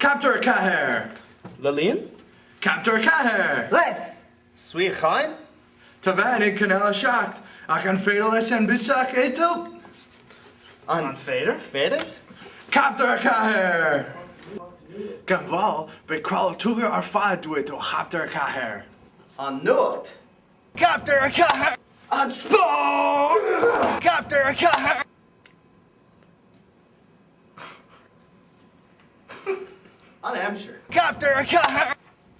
Captar Ceathair. Léinn? Captar Ceathair. Léinn. Suíchain. Tá bheith canal seacht ach an féidir leis an bitseach é tú. An féidir? Féidir? Captar Ceathair. Gan bhall be crawl tuga ar fad dúit ó Captar Ceathair. An nuacht. Captar Ceathair! An spóg. Captar Ceathair! An Hampshire. Captar Ceathair!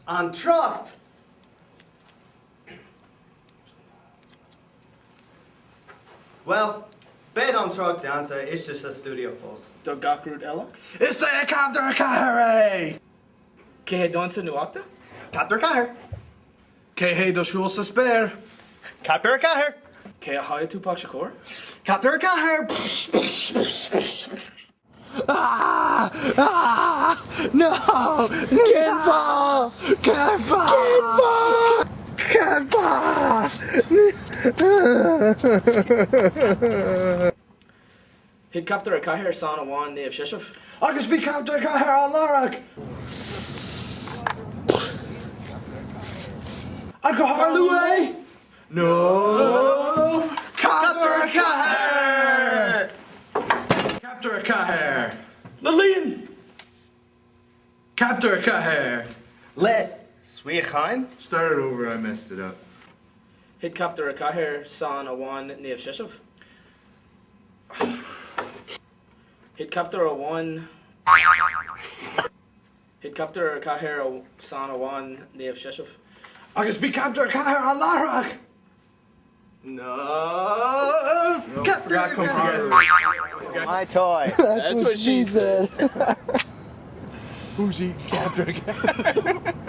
An Trocht. Well, bed on Trocht déanta is just a studio fós. Do gacrúd ella? Is é Captar Ceathair é? Cé dáanta nuachta? Captar Ceathair. Cé hé do siúl sa spéir? Captar Ceathair. Cé a haid túpach sa cór? Captar Ceathair. No! Cenfa! Cenfa! Cenfa! Hid Captar Ceathair san amháin níomh siisih? Agus bhí Captar Ceathair an lárach. An go Harlú é? No! Captar Ceathair! Captar Ceathair. Léinn! Captar Ceathair. Léinn. Suíchain. Start it over, I messed it up. Hid Captar Ceathair san amháin níomh siisih? Hid Captar amháin... Hid Captar Ceathair san amháin níomh siisih? Agus bhí Captar Ceathair an lárach. No. Captar Ceathair. My toy. That's what she said. Who's he? Captar Ceathair.